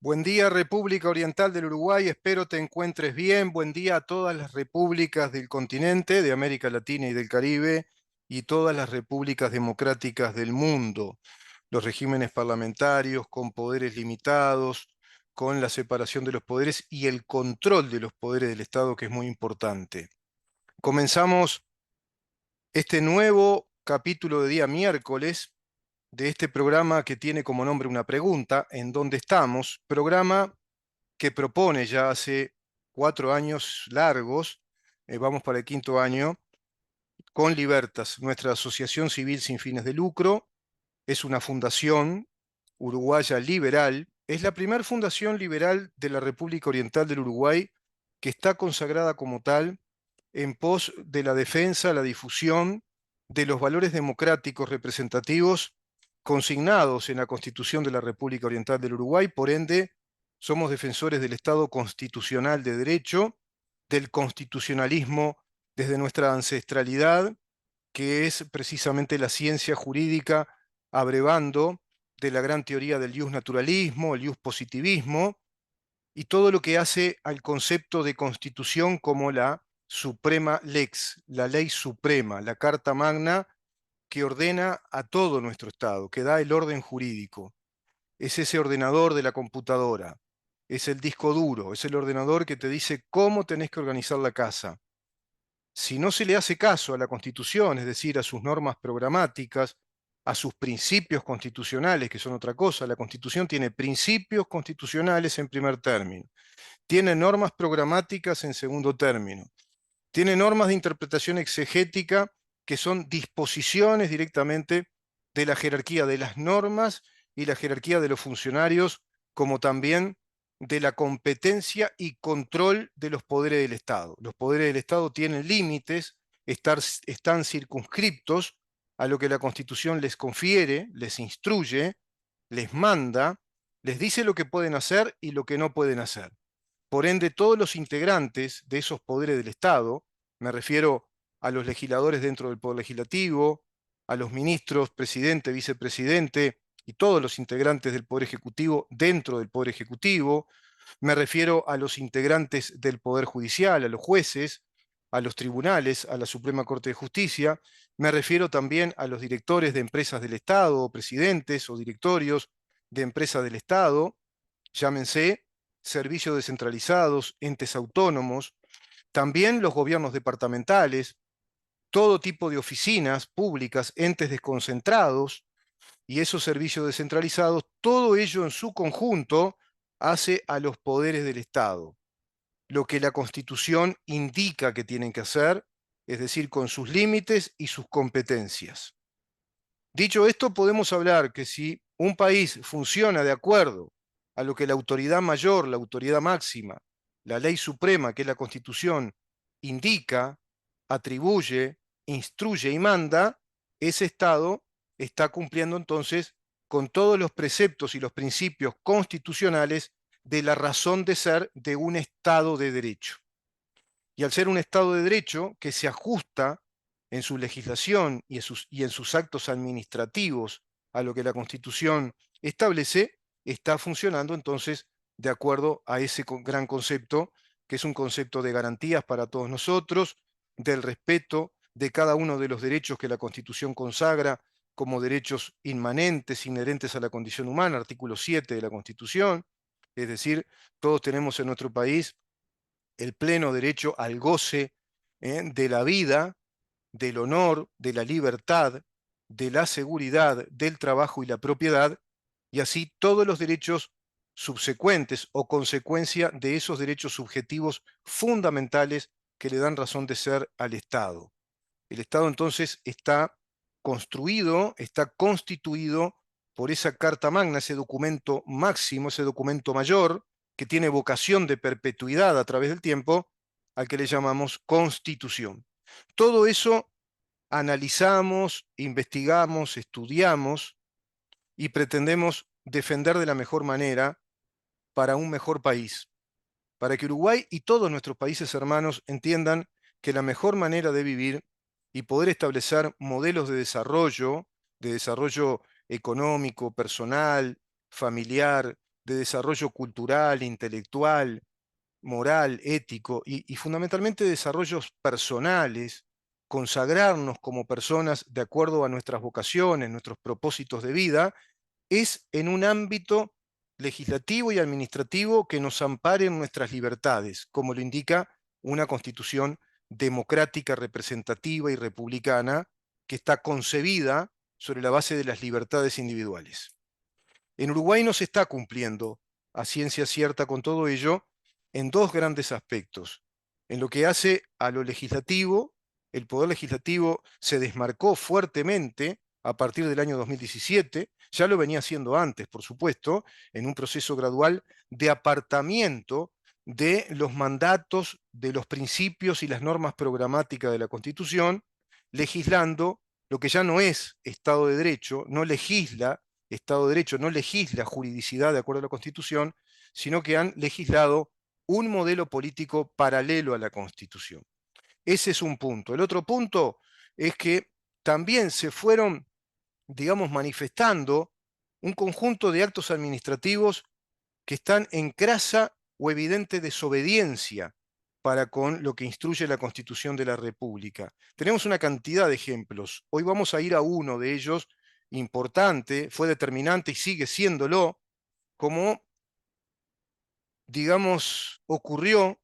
Buen día, República Oriental del Uruguay. Espero te encuentres bien. Buen día a todas las repúblicas del continente, de América Latina y del Caribe, y todas las repúblicas democráticas del mundo. Los regímenes parlamentarios con poderes limitados, con la separación de los poderes y el control de los poderes del Estado, que es muy importante. Comenzamos este nuevo capítulo de día miércoles de este programa que tiene como nombre una pregunta: ¿en dónde estamos? Programa que propone ya hace 4 años largos, vamos para el quinto año, con Libertas, nuestra asociación civil sin fines de lucro. Es una fundación uruguaya liberal, es la primera fundación liberal de la República Oriental del Uruguay que está consagrada como tal en pos de la defensa, la difusión de los valores democráticos representativos consignados en la Constitución de la República Oriental del Uruguay. Por ende, somos defensores del Estado constitucional de derecho, del constitucionalismo desde nuestra ancestralidad, que es precisamente la ciencia jurídica abrevando de la gran teoría del ius naturalismo, el ius positivismo, y todo lo que hace al concepto de constitución como la suprema lex, la ley suprema, la carta magna que ordena a todo nuestro Estado, que da el orden jurídico. Es ese ordenador de la computadora, es el disco duro, es el ordenador que te dice cómo tenés que organizar la casa. Si no se le hace caso a la Constitución, es decir, a sus normas programáticas, a sus principios constitucionales, que son otra cosa, la Constitución tiene principios constitucionales en primer término, tiene normas programáticas en segundo término, tiene normas de interpretación exegética que son disposiciones directamente de la jerarquía de las normas y la jerarquía de los funcionarios, como también de la competencia y control de los poderes del Estado. Los poderes del Estado tienen límites, están circunscriptos a lo que la Constitución les confiere, les instruye, les manda, les dice lo que pueden hacer y lo que no pueden hacer. Por ende, todos los integrantes de esos poderes del Estado, me refiero a los legisladores dentro del Poder Legislativo, a los ministros, presidente, vicepresidente y todos los integrantes del Poder Ejecutivo dentro del Poder Ejecutivo, me refiero a los integrantes del Poder Judicial, a los jueces, a los tribunales, a la Suprema Corte de Justicia, me refiero también a los directores de empresas del Estado, o presidentes o directorios de empresas del Estado, llámense servicios descentralizados, entes autónomos, también los gobiernos departamentales, todo tipo de oficinas públicas, entes desconcentrados y esos servicios descentralizados, todo ello en su conjunto hace a los poderes del Estado lo que la Constitución indica que tienen que hacer, es decir, con sus límites y sus competencias. Dicho esto, podemos hablar que si un país funciona de acuerdo a lo que la autoridad mayor, la autoridad máxima, la ley suprema, que es la Constitución, indica, atribuye, instruye y manda, ese Estado está cumpliendo entonces con todos los preceptos y los principios constitucionales de la razón de ser de un Estado de derecho. Y al ser un Estado de derecho que se ajusta en su legislación y en sus actos administrativos a lo que la Constitución establece, está funcionando entonces de acuerdo a ese gran concepto, que es un concepto de garantías para todos nosotros, del respeto de cada uno de los derechos que la Constitución consagra como derechos inmanentes, inherentes a la condición humana, artículo 7 de la Constitución. Es decir, todos tenemos en nuestro país el pleno derecho al goce de la vida, del honor, de la libertad, de la seguridad, del trabajo y la propiedad, y así todos los derechos subsecuentes o consecuencia de esos derechos subjetivos fundamentales que le dan razón de ser al Estado. El Estado entonces está construido, está constituido por esa Carta Magna, ese documento máximo, ese documento mayor, que tiene vocación de perpetuidad a través del tiempo, al que le llamamos Constitución. Todo eso analizamos, investigamos, estudiamos y pretendemos defender de la mejor manera para un mejor país, para que Uruguay y todos nuestros países hermanos entiendan que la mejor manera de vivir y poder establecer modelos de desarrollo económico, personal, familiar, de desarrollo cultural, intelectual, moral, ético y fundamentalmente desarrollos personales, consagrarnos como personas de acuerdo a nuestras vocaciones, nuestros propósitos de vida, es en un ámbito legislativo y administrativo que nos ampare en nuestras libertades, como lo indica una constitución democrática, representativa y republicana que está concebida sobre la base de las libertades individuales. En Uruguay no se está cumpliendo a ciencia cierta con todo ello en dos grandes aspectos. En lo que hace a lo legislativo, el poder legislativo se desmarcó fuertemente a partir del año 2017, ya lo venía haciendo antes, por supuesto, en un proceso gradual de apartamiento de los mandatos, de los principios y las normas programáticas de la Constitución, legislando lo que ya no es Estado de Derecho, no legisla Estado de Derecho, no legisla juridicidad de acuerdo a la Constitución, sino que han legislado un modelo político paralelo a la Constitución. Ese es un punto. El otro punto es que también se fueron, digamos, manifestando un conjunto de actos administrativos que están en crasa o evidente desobediencia para con lo que instruye la Constitución de la República. Tenemos una cantidad de ejemplos. Hoy vamos a ir a uno de ellos importante, fue determinante y sigue siéndolo, como, digamos, ocurrió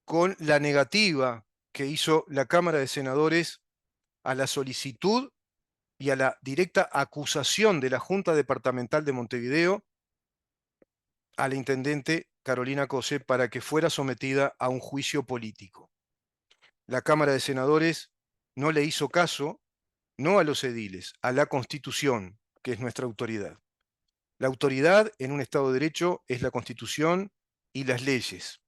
con la negativa que hizo la Cámara de Senadores a la solicitud y a la directa acusación de la Junta Departamental de Montevideo a la intendente Carolina Cose para que fuera sometida a un juicio político. La Cámara de Senadores no le hizo caso, no a los ediles, a la Constitución, que es nuestra autoridad. La autoridad en un Estado de Derecho es la Constitución y las leyes.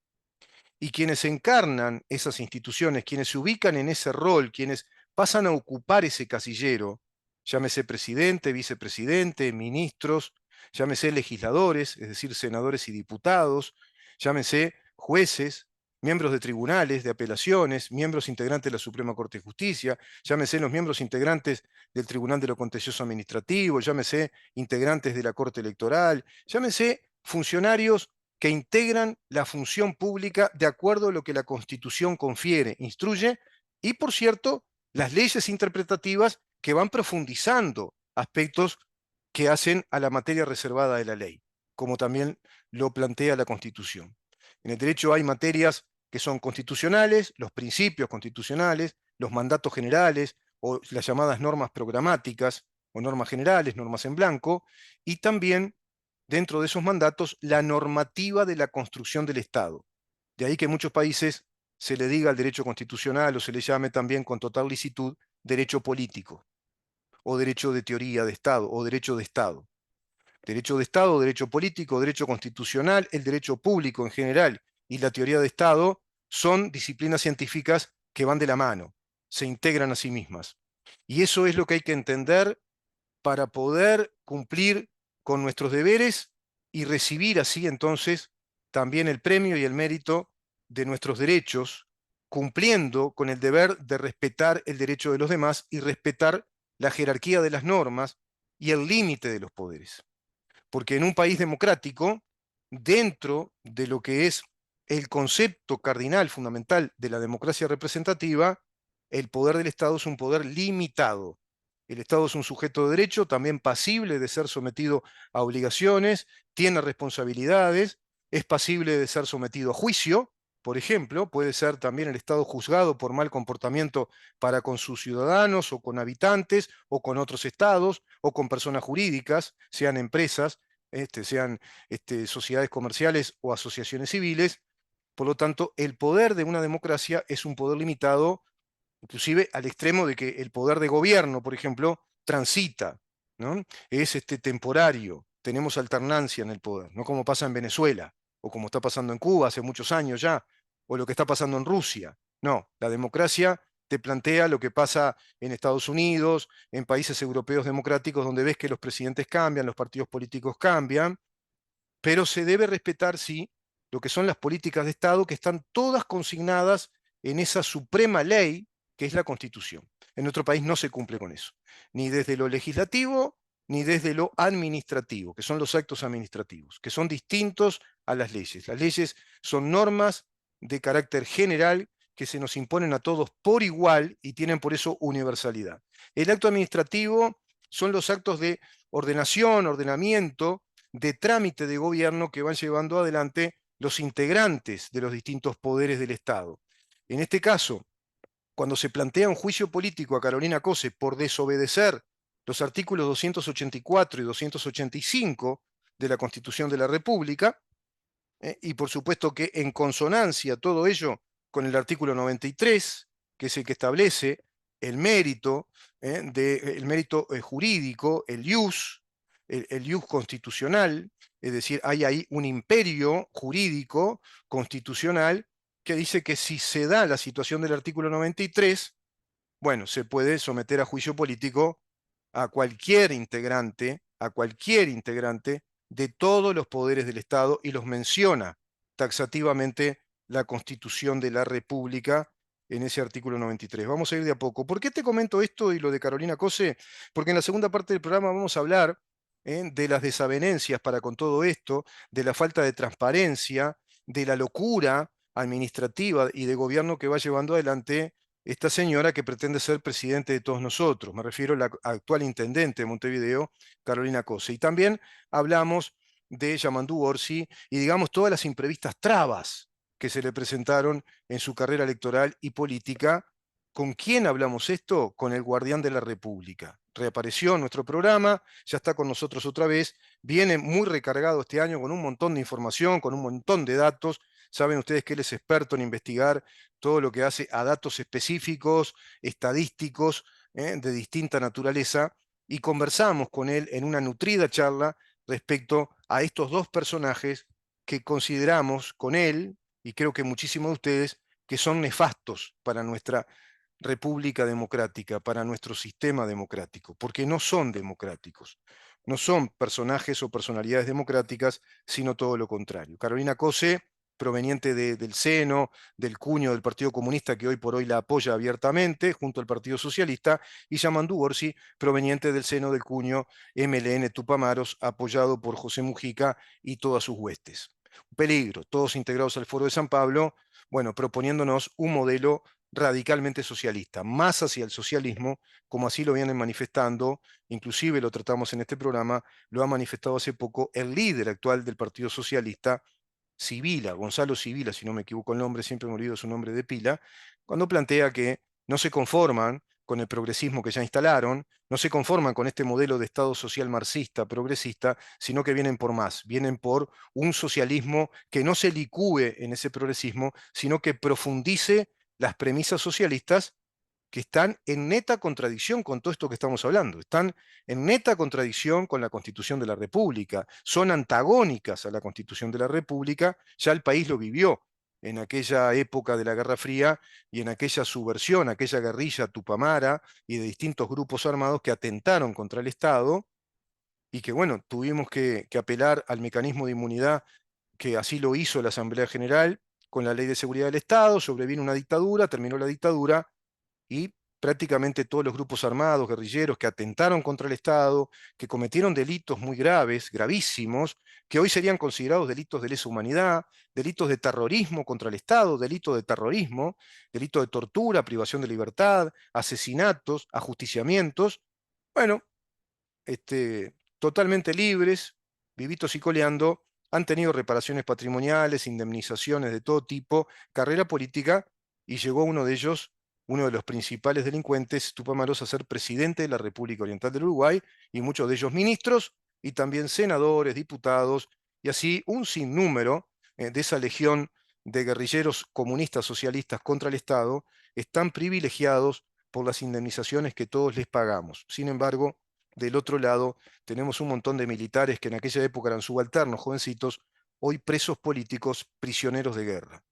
Y quienes encarnan esas instituciones, quienes se ubican en ese rol, quienes pasan a ocupar ese casillero, llámese presidente, vicepresidente, ministros, llámese legisladores, es decir, senadores y diputados, llámese jueces, miembros de tribunales, de apelaciones, miembros integrantes de la Suprema Corte de Justicia, llámese los miembros integrantes del Tribunal de lo Contencioso Administrativo, llámese integrantes de la Corte Electoral, llámese funcionarios que integran la función pública de acuerdo a lo que la Constitución confiere, instruye, y por cierto, las leyes interpretativas que van profundizando aspectos que hacen a la materia reservada de la ley, como también lo plantea la Constitución. En el derecho hay materias que son constitucionales, los principios constitucionales, los mandatos generales o las llamadas normas programáticas o normas generales, normas en blanco, y también dentro de esos mandatos la normativa de la construcción del Estado. De ahí que en muchos países se le diga al derecho constitucional o se le llame también con total licitud derecho político o derecho de teoría de Estado o derecho de Estado. Derecho de Estado, derecho político, derecho constitucional, el derecho público en general y la teoría de Estado son disciplinas científicas que van de la mano, se integran a sí mismas. Y eso es lo que hay que entender para poder cumplir con nuestros deberes y recibir así entonces también el premio y el mérito de nuestros derechos, cumpliendo con el deber de respetar el derecho de los demás y respetar la jerarquía de las normas y el límite de los poderes. Porque en un país democrático, dentro de lo que es el concepto cardinal fundamental de la democracia representativa, el poder del Estado es un poder limitado. El Estado es un sujeto de derecho, también pasible de ser sometido a obligaciones, tiene responsabilidades, es pasible de ser sometido a juicio, por ejemplo, puede ser también el Estado juzgado por mal comportamiento para con sus ciudadanos o con habitantes o con otros estados o con personas jurídicas, sean empresas, sean sociedades comerciales o asociaciones civiles. Por lo tanto, el poder de una democracia es un poder limitado, inclusive al extremo de que el poder de gobierno, por ejemplo, transita, ¿no? Es temporario, tenemos alternancia en el poder, no como pasa en Venezuela, o como está pasando en Cuba hace muchos años ya, o lo que está pasando en Rusia. No, la democracia te plantea lo que pasa en Estados Unidos, en países europeos democráticos, donde ves que los presidentes cambian, los partidos políticos cambian, pero se debe respetar, sí, lo que son las políticas de Estado que están todas consignadas en esa suprema ley que es la Constitución. En nuestro país no se cumple con eso, ni desde lo legislativo, ni desde lo administrativo, que son los actos administrativos, que son distintos a las leyes. Las leyes son normas de carácter general que se nos imponen a todos por igual y tienen por eso universalidad. El acto administrativo son los actos de ordenación, ordenamiento, de trámite de gobierno que van llevando adelante los integrantes de los distintos poderes del Estado. En este caso, cuando se plantea un juicio político a Carolina Cose por desobedecer los artículos 284 y 285 de la Constitución de la República, y por supuesto que en consonancia todo ello con el artículo 93, que es el que establece el mérito, el mérito jurídico, el ius constitucional, es decir, hay ahí un imperio jurídico constitucional que dice que si se da la situación del artículo 93, bueno, se puede someter a juicio político a cualquier integrante de todos los poderes del Estado y los menciona taxativamente la Constitución de la República en ese artículo 93. Vamos a ir de a poco. ¿Por qué te comento esto y lo de Carolina Cose? Porque en la segunda parte del programa vamos a hablar de las desavenencias para con todo esto, de la falta de transparencia, de la locura administrativa y de gobierno que va llevando adelante esta señora que pretende ser presidente de todos nosotros. Me refiero a la actual intendente de Montevideo, Carolina Cose. Y también hablamos de Yamandú Orsi y digamos todas las imprevistas trabas que se le presentaron en su carrera electoral y política. ¿Con quién hablamos esto? Con el guardián de la República. Reapareció en nuestro programa, ya está con nosotros otra vez, viene muy recargado este año con un montón de información, con un montón de datos. Saben ustedes que él es experto en investigar todo lo que hace a datos específicos, estadísticos, de distinta naturaleza, y conversamos con él en una nutrida charla respecto a estos dos personajes que consideramos con él, y creo que muchísimos de ustedes, que son nefastos para nuestra república democrática, para nuestro sistema democrático, porque no son democráticos, no son personajes o personalidades democráticas, sino todo lo contrario. Carolina Cose, proveniente del seno, del cuño del Partido Comunista, que hoy por hoy la apoya abiertamente, junto al Partido Socialista, y Yamandú Orsi, proveniente del seno del cuño MLN Tupamaros, apoyado por José Mujica y todas sus huestes. Un peligro, todos integrados al Foro de San Pablo, bueno, proponiéndonos un modelo radicalmente socialista, más hacia el socialismo, como así lo vienen manifestando, inclusive lo tratamos en este programa, lo ha manifestado hace poco el líder actual del Partido Socialista, Sibila, Gonzalo Sibila, si no me equivoco el nombre, siempre me olvido su nombre de pila, cuando plantea que no se conforman con el progresismo que ya instalaron, no se conforman con este modelo de Estado social marxista, progresista, sino que vienen por más, vienen por un socialismo que no se licúe en ese progresismo, sino que profundice las premisas socialistas que están en neta contradicción con todo esto que estamos hablando, están en neta contradicción con la Constitución de la República, son antagónicas a la Constitución de la República, ya el país lo vivió en aquella época de la Guerra Fría y en aquella subversión, aquella guerrilla tupamara y de distintos grupos armados que atentaron contra el Estado y que, bueno, tuvimos que apelar al mecanismo de inmunidad que así lo hizo la Asamblea General con la Ley de Seguridad del Estado, sobrevino una dictadura, terminó la dictadura y prácticamente todos los grupos armados, guerrilleros que atentaron contra el Estado, que cometieron delitos muy graves, gravísimos, que hoy serían considerados delitos de lesa humanidad, delitos de terrorismo contra el Estado, delitos de terrorismo, delitos de tortura, privación de libertad, asesinatos, ajusticiamientos. Bueno, totalmente libres, vivitos y coleando, han tenido reparaciones patrimoniales, indemnizaciones de todo tipo, carrera política, y llegó uno de ellos, uno de los principales delincuentes, Tupamaros, a ser presidente de la República Oriental del Uruguay, y muchos de ellos ministros, y también senadores, diputados, y así un sinnúmero de esa legión de guerrilleros comunistas socialistas contra el Estado, están privilegiados por las indemnizaciones que todos les pagamos. Sin embargo, del otro lado, tenemos un montón de militares que en aquella época eran subalternos, jovencitos, hoy presos políticos, prisioneros de guerra.